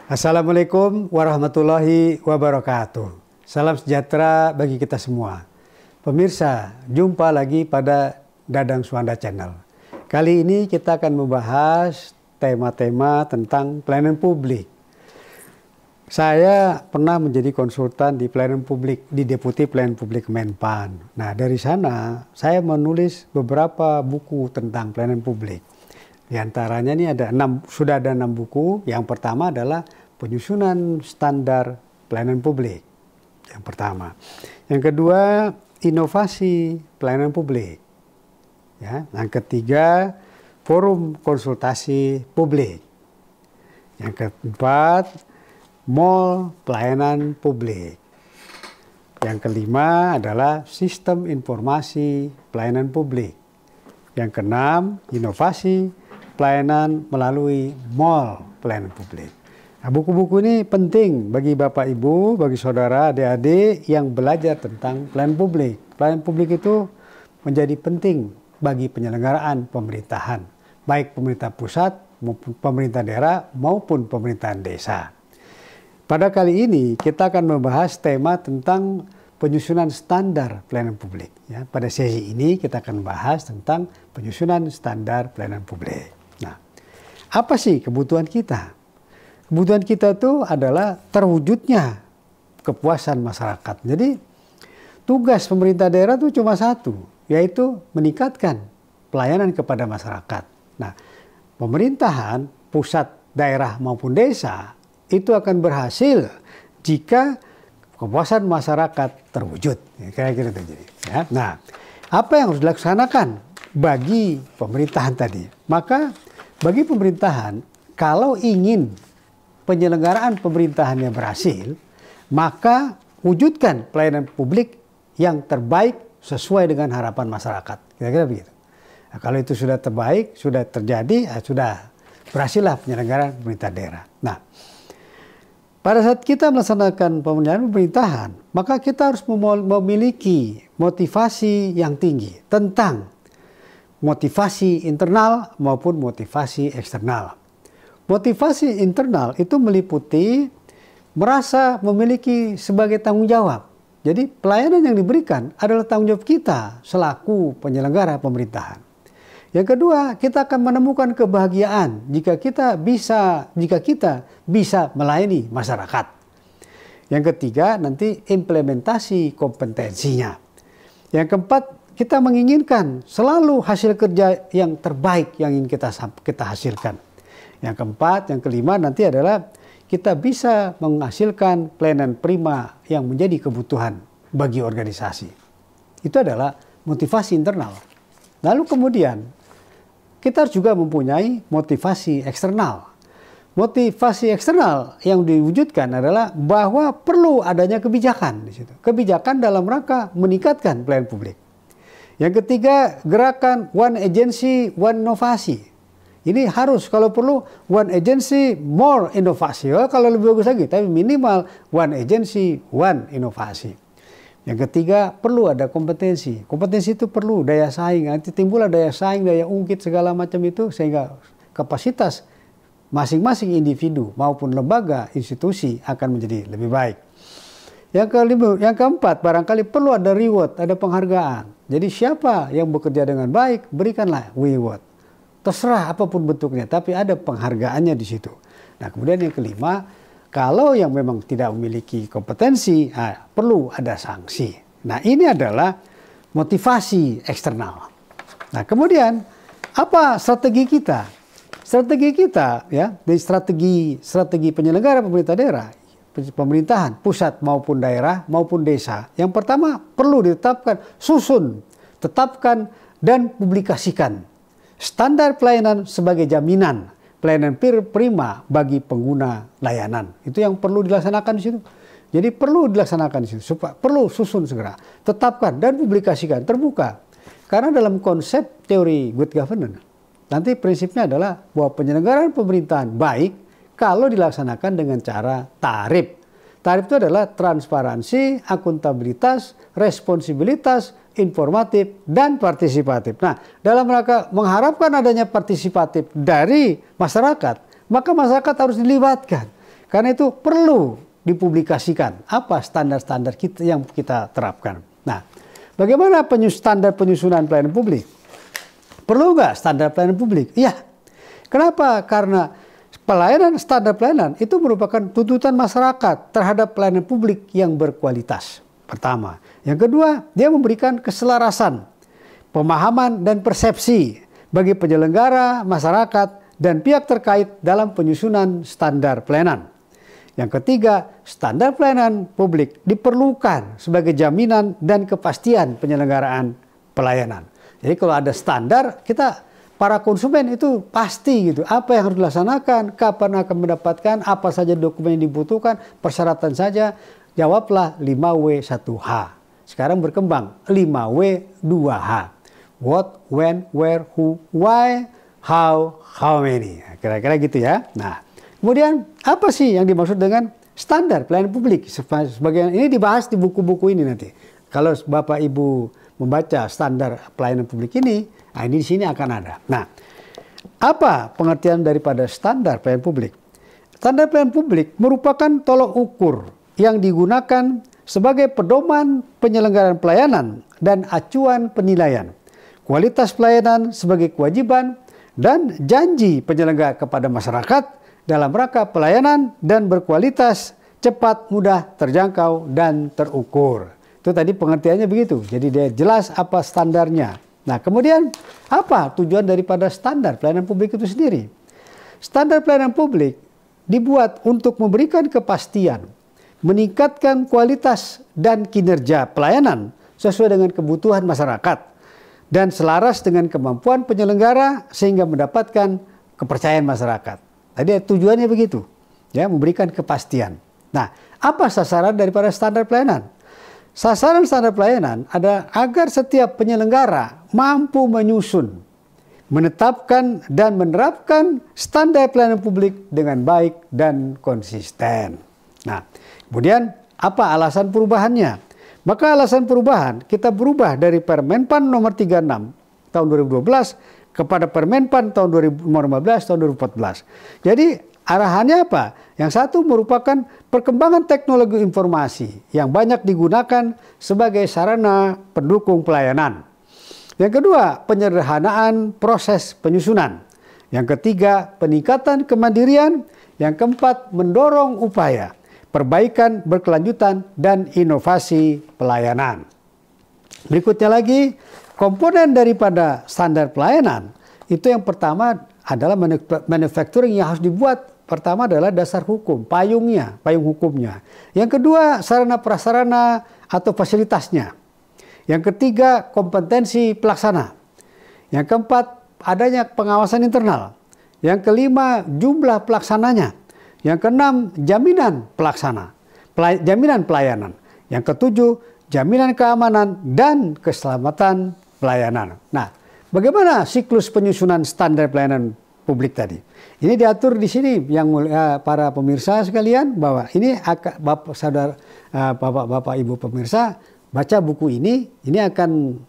Assalamualaikum warahmatullahi wabarakatuh. Salam sejahtera bagi kita semua. Pemirsa, jumpa lagi pada Dadang Suwanda Channel. Kali ini kita akan membahas tema-tema tentang pelayanan publik. Saya pernah menjadi konsultan di pelayanan publik, di Deputi Pelayanan Publik Kemenpan. Nah, dari sana saya menulis beberapa buku tentang pelayanan publik. Di antaranya ini sudah ada 6 buku. Yang pertama adalah penyusunan standar pelayanan publik. Yang pertama. Yang kedua, inovasi pelayanan publik. Ya. Yang ketiga, forum konsultasi publik. Yang keempat, mall pelayanan publik. Yang kelima adalah sistem informasi pelayanan publik. Yang keenam, inovasi pelayanan melalui mall pelayanan publik. Nah, buku-buku ini penting bagi Bapak Ibu, bagi saudara, adik-adik yang belajar tentang pelayanan publik. Pelayanan publik itu menjadi penting bagi penyelenggaraan pemerintahan, baik pemerintah pusat, maupun pemerintah daerah, maupun pemerintahan desa. Pada kali ini kita akan membahas tema tentang penyusunan standar pelayanan publik. Ya, pada sesi ini kita akan membahas tentang penyusunan standar pelayanan publik. Nah, apa sih kebutuhan kita? Kebutuhan kita itu adalah terwujudnya kepuasan masyarakat. Jadi tugas pemerintah daerah itu cuma satu, yaitu meningkatkan pelayanan kepada masyarakat. Nah, pemerintahan pusat, daerah maupun desa itu akan berhasil jika kepuasan masyarakat terwujud. Kira-kira terjadi. Ya. Nah, apa yang harus dilaksanakan bagi pemerintahan tadi? Maka bagi pemerintahan, kalau ingin penyelenggaraan pemerintahannya berhasil, maka wujudkan pelayanan publik yang terbaik sesuai dengan harapan masyarakat. Kira-kira begitu. Nah, kalau itu sudah terbaik, sudah terjadi, sudah berhasillah penyelenggaraan pemerintah daerah. Nah, pada saat kita melaksanakan penyelenggaraan pemerintahan, maka kita harus memiliki motivasi yang tinggi tentang motivasi internal maupun motivasi eksternal. Motivasi internal itu meliputi merasa memiliki sebagai tanggung jawab. Jadi pelayanan yang diberikan adalah tanggung jawab kita selaku penyelenggara pemerintahan. Yang kedua, kita akan menemukan kebahagiaan jika kita bisa melayani masyarakat. Yang ketiga, nanti implementasi kompetensinya. Yang keempat, kita menginginkan selalu hasil kerja yang terbaik yang ingin kita hasilkan. Yang keempat, yang kelima nanti adalah kita bisa menghasilkan pelayanan prima yang menjadi kebutuhan bagi organisasi. Itu adalah motivasi internal. Lalu kemudian kita juga mempunyai motivasi eksternal. Motivasi eksternal yang diwujudkan adalah bahwa perlu adanya kebijakan di situ. Kebijakan dalam rangka meningkatkan pelayanan publik. Yang ketiga, gerakan one agency, one inovasi. Ini harus kalau perlu one agency, more inovasi. Kalau lebih bagus lagi, tapi minimal one agency, one inovasi. Yang ketiga, perlu ada kompetensi. Kompetensi itu perlu daya saing. Nanti timbullah daya saing, daya ungkit, segala macam itu. Sehingga kapasitas masing-masing individu maupun lembaga, institusi akan menjadi lebih baik. Yang keempat, barangkali perlu ada reward, ada penghargaan. Jadi siapa yang bekerja dengan baik, berikanlah reward. Terserah apapun bentuknya, tapi ada penghargaannya di situ. Nah, kemudian yang kelima, kalau yang memang tidak memiliki kompetensi, perlu ada sanksi. Nah, ini adalah motivasi eksternal. Nah, kemudian apa strategi kita? Strategi kita, ya, dari strategi penyelenggara pemerintah daerah, pemerintahan pusat maupun daerah maupun desa. Yang pertama, perlu ditetapkan, tetapkan dan publikasikan standar pelayanan sebagai jaminan pelayanan prima bagi pengguna layanan. Itu yang perlu dilaksanakan di situ. Jadi perlu dilaksanakan di situ. Perlu susun segera, tetapkan dan publikasikan terbuka. Karena dalam konsep teori good governance, nanti prinsipnya adalah bahwa penyelenggaraan pemerintahan baik kalau dilaksanakan dengan cara tarif. Tarif itu adalah transparansi, akuntabilitas, responsibilitas, informatif, dan partisipatif. Nah, dalam rangka mengharapkan adanya partisipatif dari masyarakat, maka masyarakat harus dilibatkan. Karena itu perlu dipublikasikan apa standar-standar kita yang kita terapkan. Nah, bagaimana standar penyusunan pelayanan publik? Perlu nggak standar pelayanan publik? Iya. Kenapa? Karena standar pelayanan itu merupakan tuntutan masyarakat terhadap pelayanan publik yang berkualitas. Pertama. Yang kedua, dia memberikan keselarasan, pemahaman dan persepsi bagi penyelenggara, masyarakat, dan pihak terkait dalam penyusunan standar pelayanan. Yang ketiga, standar pelayanan publik diperlukan sebagai jaminan dan kepastian penyelenggaraan pelayanan. Jadi kalau ada standar, kita para konsumen itu pasti gitu, apa yang harus dilaksanakan, kapan akan mendapatkan, apa saja dokumen yang dibutuhkan, persyaratan saja. Jawablah 5W1H. Sekarang berkembang 5W2H. What, when, where, who, why, how many. Kira-kira gitu ya. Nah, kemudian apa sih yang dimaksud dengan standar pelayanan publik? Sebagian ini dibahas di buku-buku ini nanti. Kalau Bapak Ibu membaca standar pelayanan publik ini, nah ini di sini akan ada. Nah, apa pengertian daripada standar pelayanan publik? Standar pelayanan publik merupakan tolok ukur yang digunakan sebagai pedoman penyelenggaraan pelayanan dan acuan penilaian. Kualitas pelayanan sebagai kewajiban dan janji penyelenggara kepada masyarakat dalam rangka pelayanan dan berkualitas, cepat, mudah, terjangkau, dan terukur. Itu tadi pengertiannya begitu. Jadi dia jelas apa standarnya. Nah, kemudian apa tujuan daripada standar pelayanan publik itu sendiri? Standar pelayanan publik dibuat untuk memberikan kepastian, meningkatkan kualitas dan kinerja pelayanan sesuai dengan kebutuhan masyarakat dan selaras dengan kemampuan penyelenggara sehingga mendapatkan kepercayaan masyarakat. Tadi tujuannya begitu, ya, memberikan kepastian. Nah, apa sasaran daripada standar pelayanan? Sasaran standar pelayanan adalah agar setiap penyelenggara mampu menyusun, menetapkan dan menerapkan standar pelayanan publik dengan baik dan konsisten. Nah, kemudian apa alasan perubahannya? Maka alasan perubahan kita berubah dari Permenpan nomor 36 tahun 2012 kepada Permenpan tahun 2015 tahun 2014. Jadi arahannya apa? Yang satu merupakan perkembangan teknologi informasi yang banyak digunakan sebagai sarana pendukung pelayanan. Yang kedua, penyederhanaan proses penyusunan. Yang ketiga, peningkatan kemandirian. Yang keempat, mendorong upaya perbaikan berkelanjutan dan inovasi pelayanan. Berikutnya lagi, komponen daripada standar pelayanan itu yang pertama adalah manufacturing yang harus dibuat. Pertama adalah dasar hukum, payung hukumnya. Yang kedua, sarana prasarana atau fasilitasnya. Yang ketiga, kompetensi pelaksana. Yang keempat, adanya pengawasan internal. Yang kelima, jumlah pelaksananya. Yang keenam, jaminan pelaksana, jaminan pelayanan. Yang ketujuh, jaminan keamanan dan keselamatan pelayanan. Nah, bagaimana siklus penyusunan standar pelayanan publik tadi? Ini diatur di sini yang para pemirsa sekalian, bahwa ini Bapak Ibu pemirsa baca buku ini akan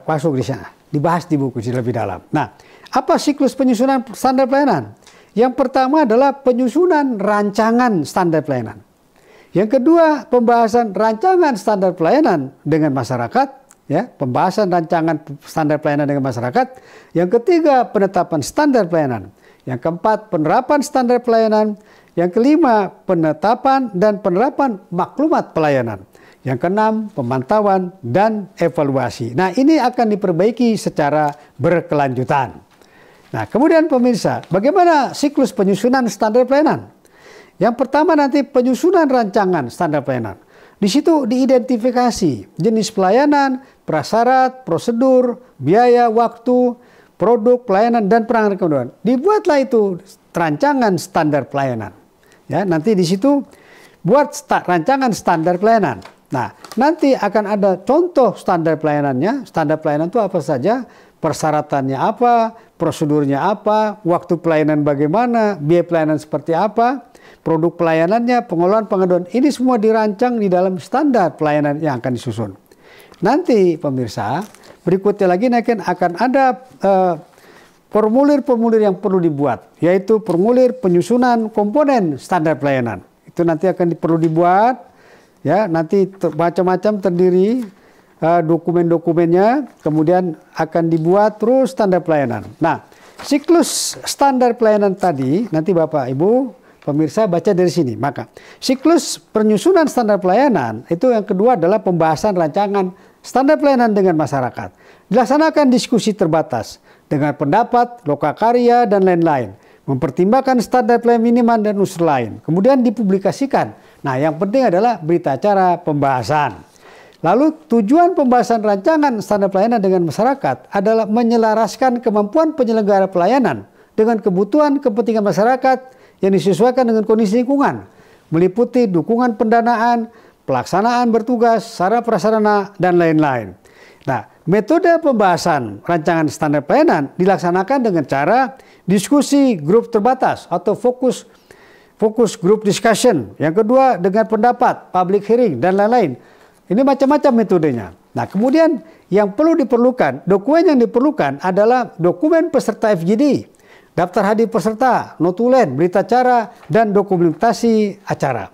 masuk di sana, dibahas di buku lebih dalam. Nah, apa siklus penyusunan standar pelayanan? Yang pertama adalah penyusunan rancangan standar pelayanan. Yang kedua, pembahasan rancangan standar pelayanan dengan masyarakat, ya, pembahasan rancangan standar pelayanan dengan masyarakat. Yang ketiga, penetapan standar pelayanan. Yang keempat, penerapan standar pelayanan. Yang kelima, penetapan dan penerapan maklumat pelayanan. Yang keenam, pemantauan dan evaluasi. Nah, ini akan diperbaiki secara berkelanjutan. Nah, kemudian pemirsa, bagaimana siklus penyusunan standar pelayanan? Yang pertama nanti penyusunan rancangan standar pelayanan. Di situ diidentifikasi jenis pelayanan, prasyarat, prosedur, biaya, waktu, produk, pelayanan, dan penanganan kemudahan. Dibuatlah itu rancangan standar pelayanan. Ya, nanti di situ buat rancangan standar pelayanan. Nah, nanti akan ada contoh standar pelayanannya. Standar pelayanan itu apa saja? Persyaratannya apa, prosedurnya apa, waktu pelayanan bagaimana, biaya pelayanan seperti apa, produk pelayanannya, pengelolaan pengaduan. Ini semua dirancang di dalam standar pelayanan yang akan disusun. Nanti pemirsa, berikutnya lagi akan ada formulir-formulir yang perlu dibuat, yaitu formulir penyusunan komponen standar pelayanan. Itu nanti akan perlu dibuat, ya, nanti macam-macam terdiri dokumen-dokumennya, kemudian akan dibuat terus standar pelayanan. Nah, siklus standar pelayanan tadi, nanti Bapak Ibu pemirsa baca dari sini. Maka siklus penyusunan standar pelayanan itu yang kedua adalah pembahasan rancangan standar pelayanan dengan masyarakat. Dilaksanakan diskusi terbatas dengan pendapat, lokakarya, dan lain-lain. Mempertimbangkan standar pelayanan minimal dan unsur lain. Kemudian dipublikasikan. Nah, yang penting adalah berita acara pembahasan. Lalu tujuan pembahasan rancangan standar pelayanan dengan masyarakat adalah menyelaraskan kemampuan penyelenggara pelayanan dengan kebutuhan kepentingan masyarakat yang disesuaikan dengan kondisi lingkungan, meliputi dukungan pendanaan, pelaksanaan bertugas, sarana prasarana, dan lain-lain. Nah, metode pembahasan rancangan standar pelayanan dilaksanakan dengan cara diskusi grup terbatas atau fokus group discussion. Yang kedua dengan pendapat, public hearing, dan lain-lain. Ini macam-macam metodenya. Nah, kemudian yang diperlukan, dokumen yang diperlukan adalah dokumen peserta FGD, daftar hadir peserta, notulen, berita acara, dan dokumentasi acara.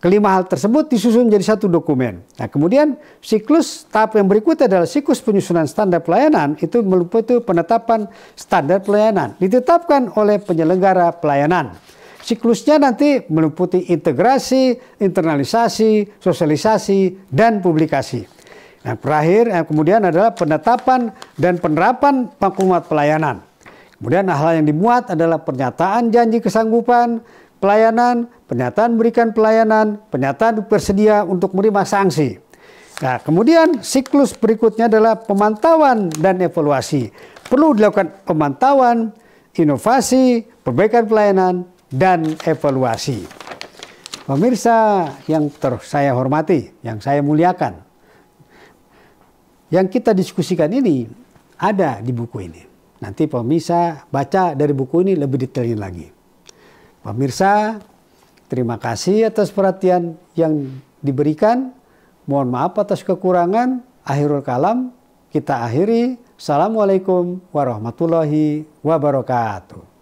Kelima hal tersebut disusun menjadi satu dokumen. Nah, kemudian siklus tahap yang berikutnya adalah siklus penyusunan standar pelayanan, itu meliputi penetapan standar pelayanan, ditetapkan oleh penyelenggara pelayanan. Siklusnya nanti meliputi integrasi, internalisasi, sosialisasi, dan publikasi. Nah, terakhir kemudian adalah penetapan dan penerapan maklumat pelayanan. Kemudian hal yang dimuat adalah pernyataan janji kesanggupan pelayanan, pernyataan berikan pelayanan, pernyataan bersedia untuk menerima sanksi. Nah, kemudian siklus berikutnya adalah pemantauan dan evaluasi. Perlu dilakukan pemantauan, inovasi, perbaikan pelayanan, dan evaluasi. Pemirsa yang saya hormati, yang saya muliakan, yang kita diskusikan ini ada di buku ini. Nanti pemirsa baca dari buku ini lebih detailnya lagi. Pemirsa, terima kasih atas perhatian yang diberikan. Mohon maaf atas kekurangan. Akhirul kalam, kita akhiri. Assalamualaikum warahmatullahi wabarakatuh.